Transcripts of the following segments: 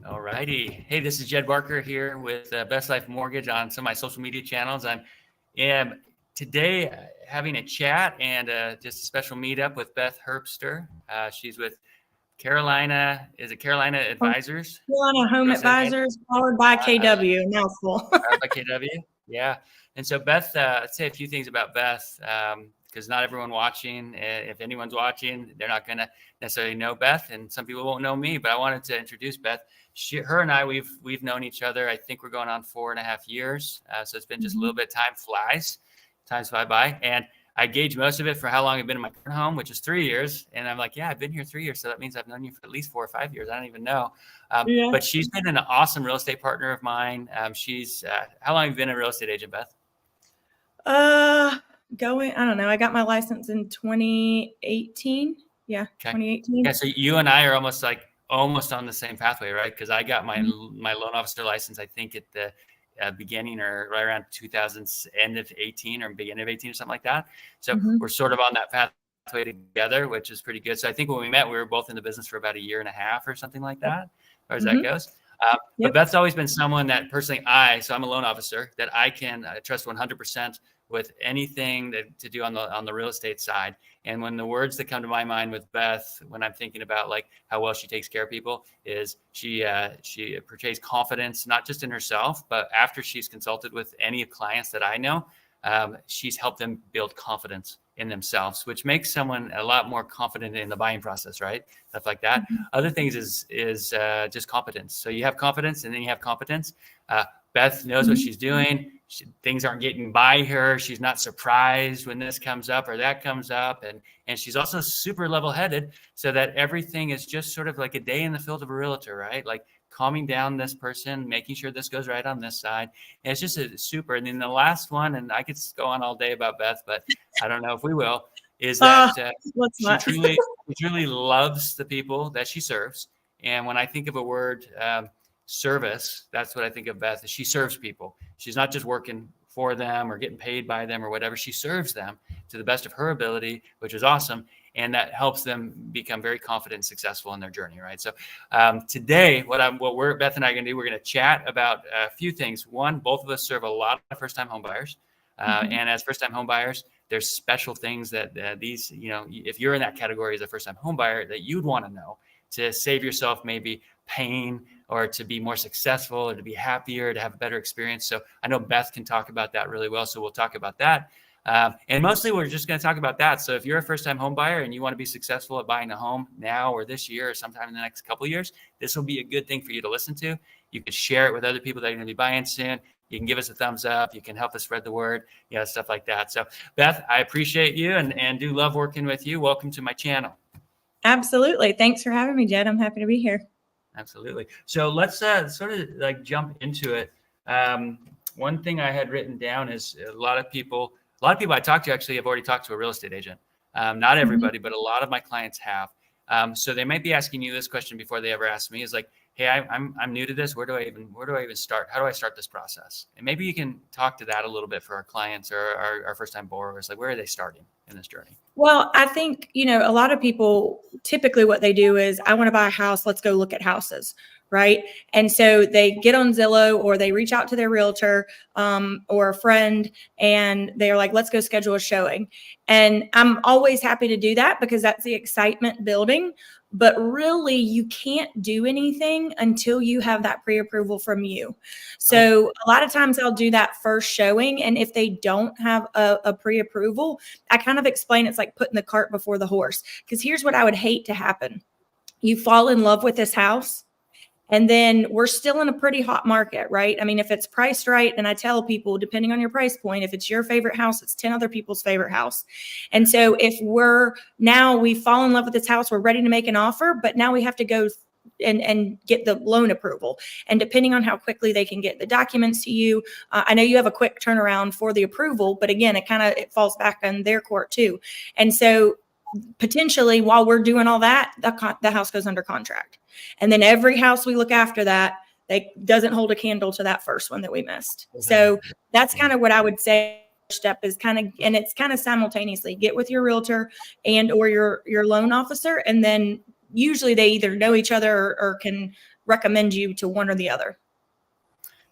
All righty. Hey, this is Jed Barker here with Best Life Mortgage on some of my social media channels. I am today having a chat and just a special meetup with Beth Herbster. She's with Carlina Advisors? Carlina Home Advisors, powered by KW, mouthful. Powered by KW, yeah. And so Beth, let's say a few things about Beth, because not everyone watching, if anyone's watching, they're not going to necessarily know Beth, and some people won't know me, but I wanted to introduce Beth. Her and I, we've known each other. I think we're going on 4.5 years. So it's been just a little bit. Time fly by. And I gauge most of it for how long I've been in my current home, which is 3 years. And I'm like, yeah, I've been here 3 years. So that means I've known you for at least 4 or 5 years. I don't even know. But she's been an awesome real estate partner of mine. She's how long have you been a real estate agent, Beth? I don't know. I got my license in 2018. Yeah, okay. 2018. Yeah, so you and I are almost on the same pathway, right? Because I got my loan officer license, I think at the beginning or right around 2000, end of 18 or beginning of 18 or something like that. So we're sort of on that pathway together, which is pretty good. So I think when we met, we were both in the business for about 1.5 years or something like that, as that goes. But Beth's always been someone that personally so I'm a loan officer, that I can trust 100% with anything to do on the real estate side. And when the words that come to my mind with Beth, when I'm thinking about like how well she takes care of people, is she portrays confidence, not just in herself, but after she's consulted with any clients that I know, she's helped them build confidence in themselves, which makes someone a lot more confident in the buying process, right? Stuff like that. Other things is just competence. So you have confidence and then you have competence. Beth knows what she's doing. Things aren't getting by her. She's not surprised when this comes up or that comes up. And she's also super level-headed, so that everything is just sort of like a day in the field of a realtor, right? Like calming down this person, making sure this goes right on this side. And it's just a super. And then the last one, and I could go on all day about Beth, but I don't know if we will, is that she truly loves the people that she serves. And when I think of a word, service, that's what I think of Beth, is she serves people. She's not just working for them or getting paid by them or whatever. She serves them to the best of her ability, which is awesome. And that helps them become very confident and successful in their journey, right? So today, Beth and I are going to do, we're going to chat about a few things. One, both of us serve a lot of first-time home buyers. And as first-time home buyers, there's special things that these, if you're in that category as a first-time home buyer, that you'd want to know to save yourself maybe pain, or to be more successful, or to be happier, to have a better experience. So I know Beth can talk about that really well. So we'll talk about that. And mostly we're just going to talk about that. So if you're a first-time home buyer and you want to be successful at buying a home now or this year or sometime in the next couple of years, this will be a good thing for you to listen to. You can share it with other people that are going to be buying soon. You can give us a thumbs up. You can help us spread the word, stuff like that. So Beth, I appreciate you and do love working with you. Welcome to my channel. Absolutely. Thanks for having me, Jed. I'm happy to be here. Absolutely. So let's sort of like jump into it. One thing I had written down is a lot of people I talked to actually have already talked to a real estate agent. Not everybody, but a lot of my clients have. So they might be asking you this question before they ever ask me, is like, hey, I'm new to this. Where do I even start? How do I start this process? And maybe you can talk to that a little bit for our clients or our first-time borrowers. Like, where are they starting in this journey? Well, I think, a lot of people, typically what they do is, I want to buy a house. Let's go look at houses. Right. And so they get on Zillow or they reach out to their realtor or a friend, and they're like, let's go schedule a showing. And I'm always happy to do that because that's the excitement building. But really, you can't do anything until you have that pre-approval from you. So a lot of times I'll do that first showing. And if they don't have a pre-approval, I kind of explain it's like putting the cart before the horse. Because here's what I would hate to happen. You fall in love with this house. And then we're still in a pretty hot market, right? I mean, if it's priced right, and I tell people, depending on your price point, if it's your favorite house, it's 10 other people's favorite house. And so if we fall in love with this house, we're ready to make an offer, but now we have to go and get the loan approval. And depending on how quickly they can get the documents to you, I know you have a quick turnaround for the approval, but again, it falls back on their court too. And so potentially while we're doing all that, the house goes under contract. And then every house we look after that, doesn't hold a candle to that first one that we missed. So that's kind of what I would say. Step is and it's kind of simultaneously get with your realtor and or your loan officer, and then usually they either know each other or can recommend you to one or the other.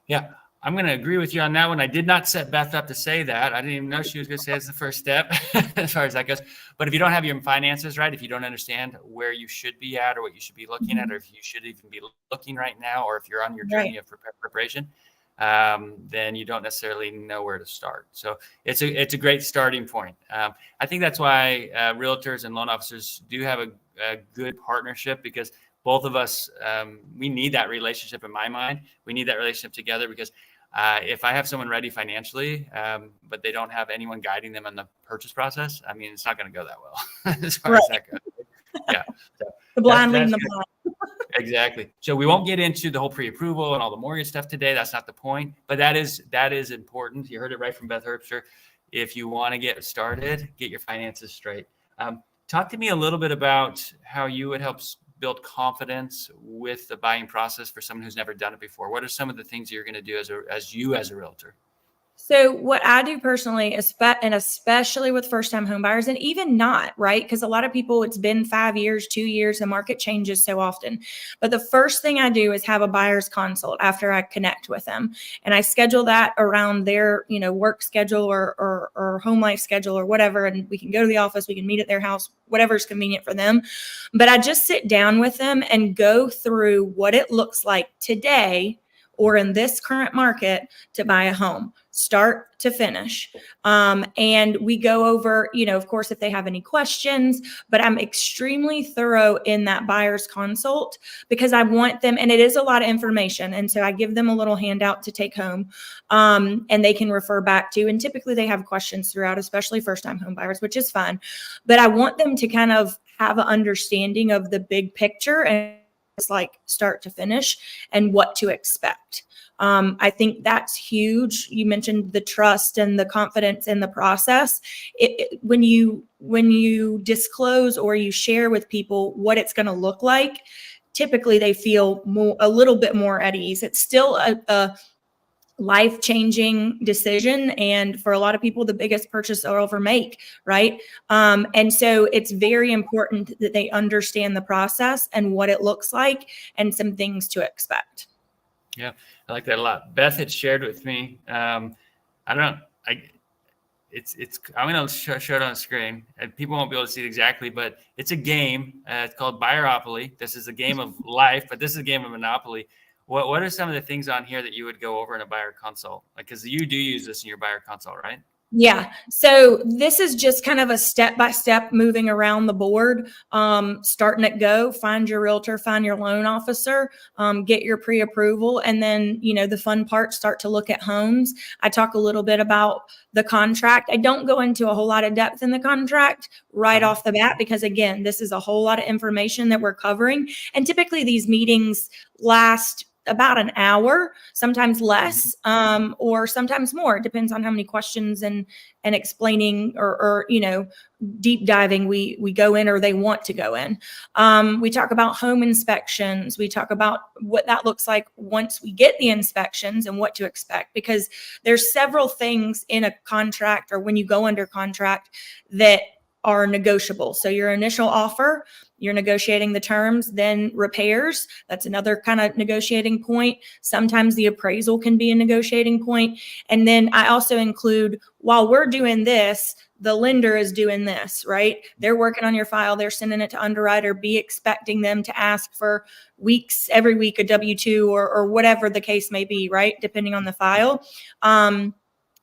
Yeah, I'm going to agree with you on that one. I did not set Beth up to say that. I didn't even know she was going to say it's the first step as far as that goes. But if you don't have your finances right, if you don't understand where you should be at or what you should be looking at, or if you should even be looking right now, or if you're on your journey of preparation, then you don't necessarily know where to start. So it's a great starting point. I think that's why realtors and loan officers do have a good partnership, because both of us, we need that relationship. In my mind, we need that relationship together, because if I have someone ready financially, but they don't have anyone guiding them in the purchase process, I mean, it's not going to go that well as far as that goes. Yeah. So the blind leading the blind. Exactly. So we won't get into the whole pre-approval and all the mortgage stuff today. That's not the point, but that is important. You heard it right from Beth Herbster. If you want to get started, get your finances straight. Talk to me a little bit about how you would help build confidence with the buying process for someone who's never done it before. What are some of the things you're going to do as a realtor? So what I do personally, and especially with first-time home buyers, and even not, right? Because a lot of people, it's been 5 years, 2 years, the market changes so often. But the first thing I do is have a buyer's consult after I connect with them. And I schedule that around their, work schedule or home life schedule or whatever. And we can go to the office, we can meet at their house, whatever's convenient for them. But I just sit down with them and go through what it looks like today or in this current market to buy a home, start to finish. And we go over, of course, if they have any questions, but I'm extremely thorough in that buyer's consult, because I want them, and it is a lot of information. And so I give them a little handout to take home, and they can refer back to, and typically they have questions throughout, especially first-time home buyers, which is fine. But I want them to kind of have an understanding of the big picture, and it's like start to finish and what to expect. I think that's huge. You mentioned the trust and the confidence in the process. When you disclose or you share with people what it's going to look like, typically they feel a little bit more at ease. It's still a life-changing decision, and for a lot of people, the biggest purchase they'll ever make, right? And so it's very important that they understand the process and what it looks like and some things to expect. Yeah, I like that a lot. Beth had shared with me. I'm going to show it on the screen, and people won't be able to see it exactly, but it's a game. It's called Buyeropoly. This is a game of life, but this is a game of Monopoly. What are some of the things on here that you would go over in a buyer consult? Because you do use this in your buyer consult, right? Yeah. So this is just kind of a step-by-step moving around the board, starting at go, find your realtor, find your loan officer, get your pre-approval. And then, the fun part, start to look at homes. I talk a little bit about the contract. I don't go into a whole lot of depth in the contract right off the bat, because again, this is a whole lot of information that we're covering. And typically these meetings last about an hour, sometimes less, or sometimes more. It depends on how many questions and explaining or deep diving we go in or they want to go in. We talk about home inspections. We talk about what that looks like once we get the inspections and what to expect, because there's several things in a contract or when you go under contract that are negotiable. So your initial offer, you're negotiating the terms, then repairs. That's another kind of negotiating point. Sometimes the appraisal can be a negotiating point. And then I also include, while we're doing this, the lender is doing this, right? They're working on your file. They're sending it to underwriter. Be expecting them to ask for every week, a W-2 or whatever the case may be, right? Depending on the file.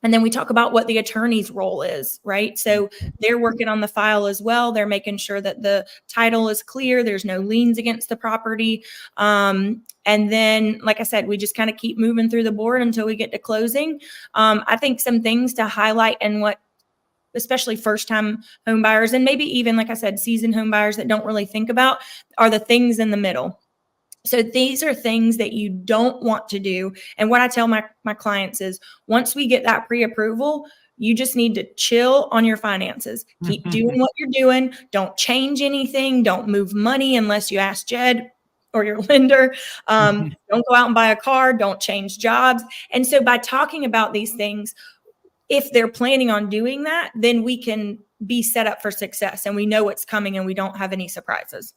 And then we talk about what the attorney's role is, right? So they're working on the file as well. They're making sure that the title is clear. There's no liens against the property. And then, like I said, we just kind of keep moving through the board until we get to closing. I think some things to highlight and what, especially first-time home buyers, and maybe even, like I said, seasoned home buyers that don't really think about, are the things in the middle. So these are things that you don't want to do. And what I tell my clients is, once we get that pre-approval, you just need to chill on your finances. Keep doing what you're doing. Don't change anything. Don't move money unless you ask Jed or your lender. Don't go out and buy a car. Don't change jobs. And so by talking about these things, if they're planning on doing that, then we can be set up for success and we know what's coming and we don't have any surprises.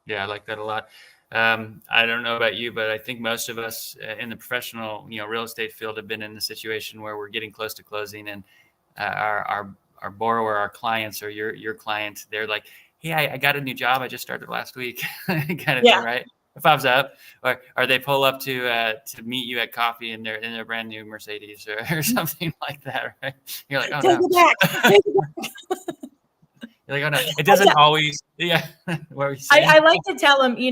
Yeah, I like that a lot. I don't know about you, but I think most of us in the professional, real estate field have been in the situation where we're getting close to closing, and our borrower, our clients, or your client, they're like, "Hey, I got a new job. I just started last week," kind of thing, Yeah. right? Thumbs up, or they pull up to meet you at coffee in their brand new Mercedes or something like that, right? You're like, "Oh Take no." it back. Take it back. You're like, "Oh no." It doesn't always. Yeah. What were you saying? I like to tell them, you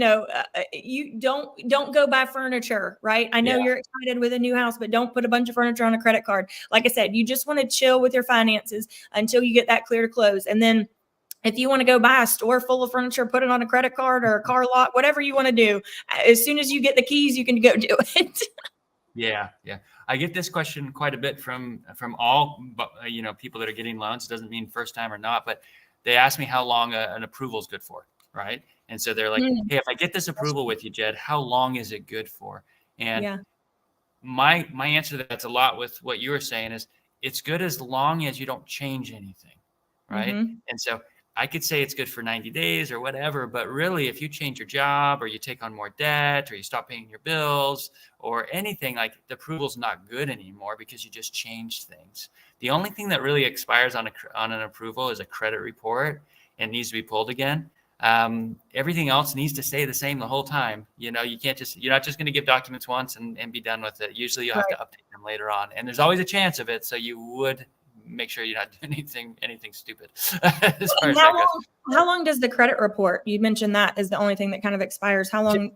don't go buy furniture, right? I know Yeah. you're excited with a new house, but don't put a bunch of furniture on a credit card. Like I said, you just want to chill with your finances until you get that clear to close. And then if you want to go buy a store full of furniture, put it on a credit card or a car lot, whatever you want to do, as soon as you get the keys, you can go do it. Yeah, yeah. I get this question quite a bit from all, people that are getting loans. It doesn't mean first time or not, but they ask me how long an approval is good for, right? And so they're like, Mm, "Hey, if I get this approval with you, Jed, how long is it good for?" And yeah. my answer to that's a lot with what you were saying is it's good as long as you don't change anything, right? Hmm. And so I could say it's good for 90 days or whatever, but really if you change your job or you take on more debt or you stop paying your bills or anything, like the approval's not good anymore because you just changed things. The only thing that really expires on an approval is a credit report and needs to be pulled again. Everything else needs to stay the same the whole time. You can't you're not just going to give documents once and be done with it. Usually you'll have to Right. update them later on. And there's always a chance of it. So you would make sure you're not doing anything stupid as far And as that goes. how long does the credit report? You mentioned that is the only thing that kind of expires. How long?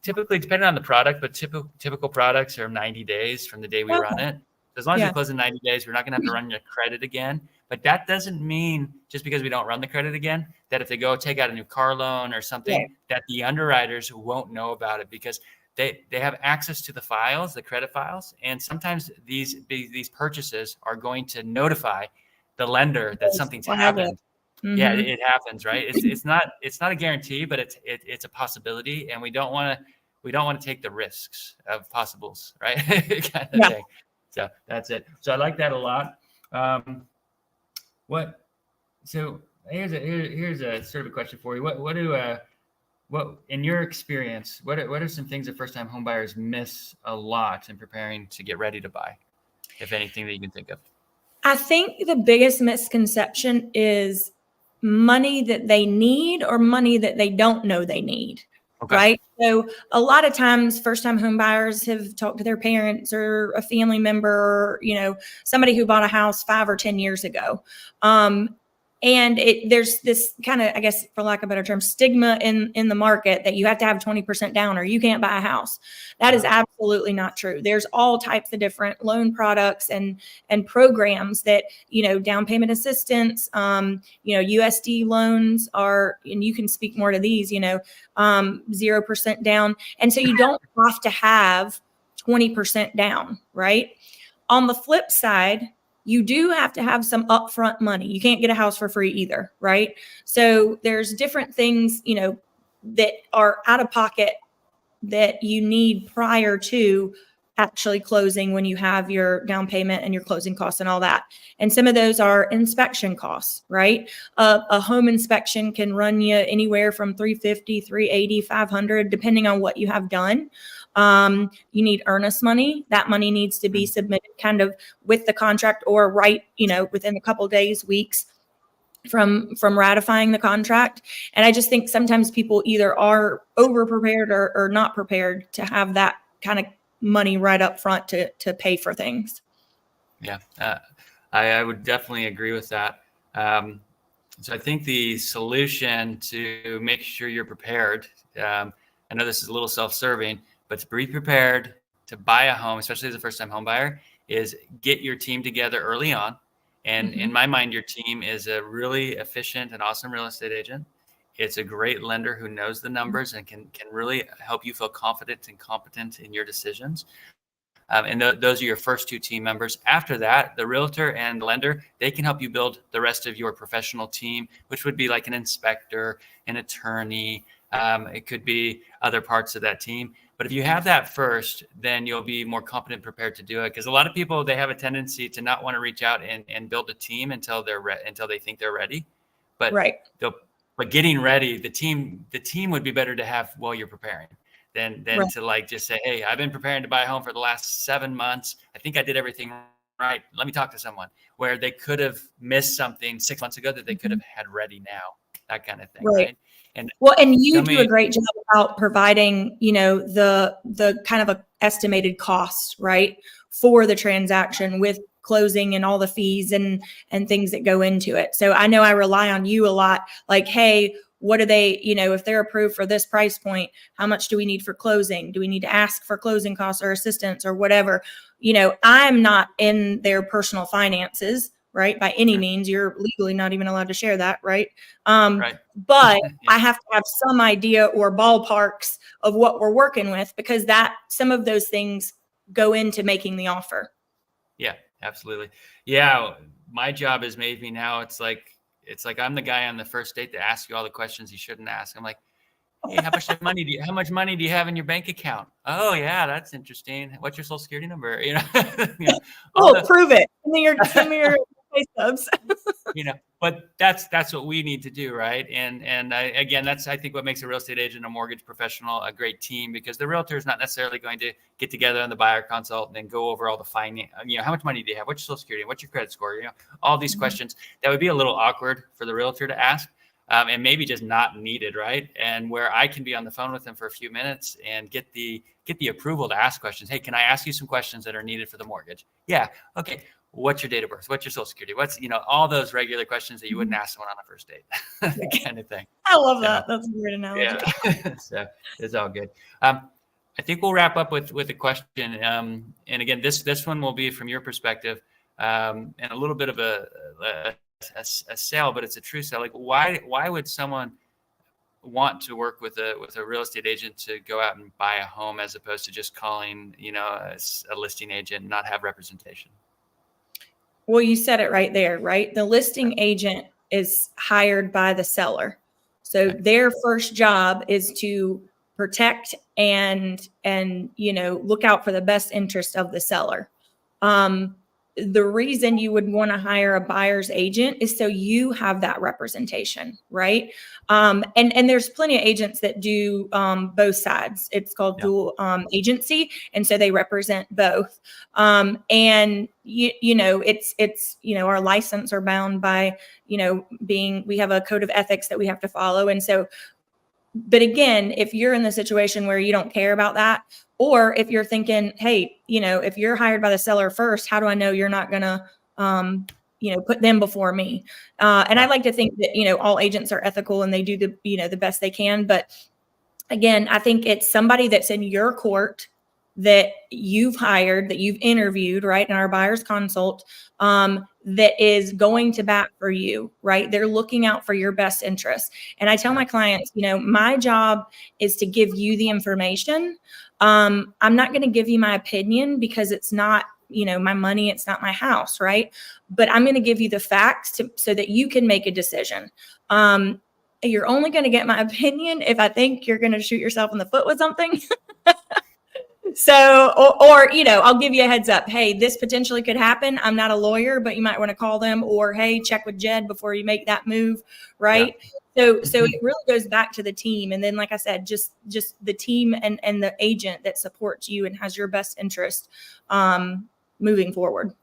Typically, depending on the product, but typical products are 90 days from the day we run Okay. it. As long as we Yeah. close in 90 days, we're not going to have to run your credit again. But that doesn't mean just because we don't run the credit again, that if they go take out a new car loan or something, Right. that the underwriters won't know about it because they have access to the files, the credit files. And sometimes these purchases are going to notify the lender that something's Flag it. happened. Yeah, Hmm. it happens, right? It's not a guarantee, but it's a possibility, and we don't want to take the risks of possibles, right? Kind of Yeah. thing. So that's it. So I like that a lot. Um, what? So here's a sort of a question for you. What in your experience? What are some things that first time home buyers miss a lot in preparing to get ready to buy, if anything that you can think of? I think the biggest misconception is money that they need or money that they don't know they need. Okay. Right. So a lot of times first time home buyers have talked to their parents or a family member, or, somebody who bought a house 5 or 10 years ago. And there's this kind of, I guess, for lack of a better term, stigma in the market that you have to have 20% down or you can't buy a house. That is absolutely not true. There's all types of different loan products and programs that, down payment assistance, USD loans are, and you can speak more to these, 0% down. And so you don't have to have 20% down, right? On the flip side, you do have to have some upfront money. You can't get a house for free either, right? So there's different things, that are out of pocket that you need prior to actually closing when you have your down payment and your closing costs and all that. And some of those are inspection costs, right? A home inspection can run you anywhere from $350, $380, $500, depending on what you have done. You need earnest money. That money needs to be submitted kind of with the contract or within a couple of days, weeks from ratifying the contract. And I just think sometimes people either are over prepared or not prepared to have that kind of money right up front to pay for things. Yeah, I would definitely agree with that. So I think the solution to make sure you're prepared, I know this is a little self-serving, but to be prepared to buy a home, especially as a first-time home buyer, is get your team together early on. And in my mind, your team is a really efficient and awesome real estate agent. It's a great lender who knows the numbers and can really help you feel confident and competent in your decisions. And those are your first two team members. After that, the realtor and the lender, they can help you build the rest of your professional team, which would be like an inspector, an attorney. It could be other parts of that team. But if you have that first, then you'll be more competent, prepared to do it. Because a lot of people, they have a tendency to not want to reach out and build a team until they think they're ready. But Right. but getting ready, the team would be better to have while you're preparing than Right. to like just say, hey, I've been preparing to buy a home for the last 7 months. I think I did everything right. Let me talk to someone, where they could have missed something 6 months ago that they could have had ready now, that kind of thing. Right. And well, and you do a great job about providing, the kind of a estimated cost, right, for the transaction with closing and all the fees and things that go into it. So I know I rely on you a lot. Like, hey, what do they, if they're approved for this price point, how much do we need for closing? Do we need to ask for closing costs or assistance or whatever? I'm not in their personal finances, right? By any means. You're legally not even allowed to share that, right? Right. But I have to have some idea or ballparks of what we're working with, because some of those things go into making the offer. Yeah, absolutely. Yeah. My job has made me now. It's like I'm the guy on the first date that asks you all the questions you shouldn't ask. I'm like, hey, how much money do you have in your bank account? Oh yeah, that's interesting. What's your social security number? Prove it. Send me your pay stubs. But that's what we need to do, right? And again, that's, I think, what makes a real estate agent, a mortgage professional, a great team, because the realtor is not necessarily going to get together on the buyer consult and then go over all the finance. How much money do you have? What's your social security? What's your credit score? All these questions that would be a little awkward for the realtor to ask. And maybe just not needed, right? And where I can be on the phone with them for a few minutes and get the approval to ask questions. Hey, can I ask you some questions that are needed for the mortgage? Yeah. Okay. What's your date of birth? What's your social security? What's, all those regular questions that you wouldn't ask someone on a first date, kind of thing. I love that. That's a great analogy. Yeah. So it's all good. I think we'll wrap up with a question. And again, this one will be from your perspective, and a little bit of a sale, but it's a true sale. Like, why would someone want to work with a real estate agent to go out and buy a home, as opposed to just calling, a listing agent and not have representation? Well, you said it right there, right? The listing agent is hired by the seller. So their first job is to protect and look out for the best interest of the seller. The reason you would want to hire a buyer's agent is so you have that representation, right? And there's plenty of agents that do both sides. It's called dual agency, and so they represent both. And it's our license are bound by we have a code of ethics that we have to follow, and so. But again, if you're in the situation where you don't care about that, or if you're thinking, hey, if you're hired by the seller first, how do I know you're not going to, put them before me? And I like to think that, all agents are ethical and they do the best they can. But again, I think it's somebody that's in your court that you've hired, that you've interviewed, right, in our buyer's consult, that is going to bat for you, right? They're looking out for your best interest. And I tell my clients, my job is to give you the information. I'm not going to give you my opinion, because it's not, my money, it's not my house, right? But I'm going to give you the facts so that you can make a decision. You're only going to get my opinion if I think you're going to shoot yourself in the foot with something. So, or I'll give you a heads up. Hey, this potentially could happen. I'm not a lawyer, but you might want to call them, or, hey, check with Jed before you make that move. Right. Yeah. So it really goes back to the team. And then, like I said, just the team and the agent that supports you and has your best interest, moving forward.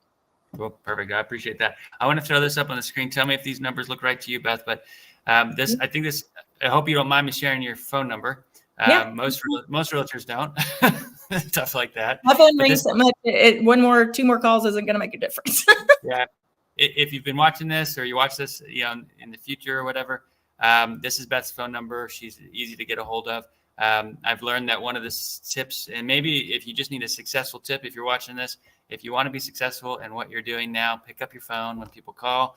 Well, perfect. I appreciate that. I want to throw this up on the screen. Tell me if these numbers look right to you, Beth, but, I hope you don't mind me sharing your phone number. Most realtors don't. Stuff like that. My phone rings so much. Two more calls isn't going to make a difference. Yeah. If you've been watching this, or you watch this, in the future or whatever, this is Beth's phone number. She's easy to get a hold of. I've learned that one of the tips, and maybe if you just need a successful tip, if you're watching this, if you want to be successful in what you're doing now, pick up your phone when people call,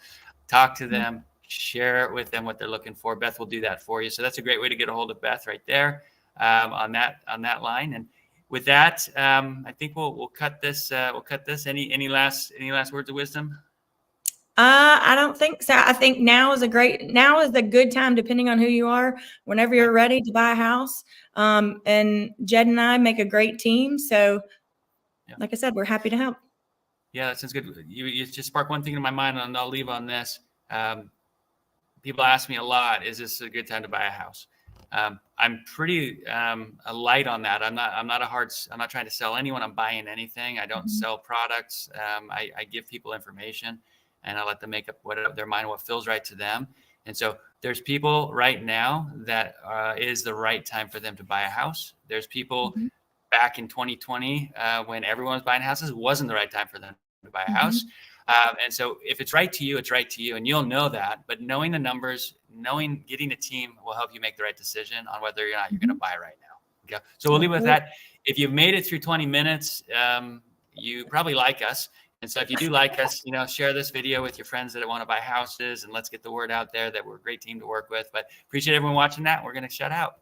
talk to them, share with them what they're looking for. Beth will do that for you. So that's a great way to get a hold of Beth right there, on that line. And with that, I think we'll cut this. Any last words of wisdom? I don't think so. I think now is a good time, depending on who you are, whenever you're ready to buy a house. And Jed and I make a great team. So like I said, we're happy to help. Yeah, that sounds good. You just sparked one thing in my mind, and I'll leave on this. people ask me a lot, is this a good time to buy a house? I'm pretty light on that. I'm not trying to sell anyone. I'm buying anything. I don't sell products. I give people information, and I let them make up their mind, what feels right to them. And so there's people right now that is the right time for them to buy a house. There's people back in 2020 when everyone was buying houses, it wasn't the right time for them to buy a house. And so if it's right to you, it's right to you, and you'll know that. But knowing the numbers, getting a team will help you make the right decision on whether or not you're going to buy right now. Okay. So we'll leave it with that. If you've made it through 20 minutes, you probably like us. And so if you do like us, share this video with your friends that want to buy houses, and let's get the word out there that we're a great team to work with. But appreciate everyone watching that. We're going to shut out.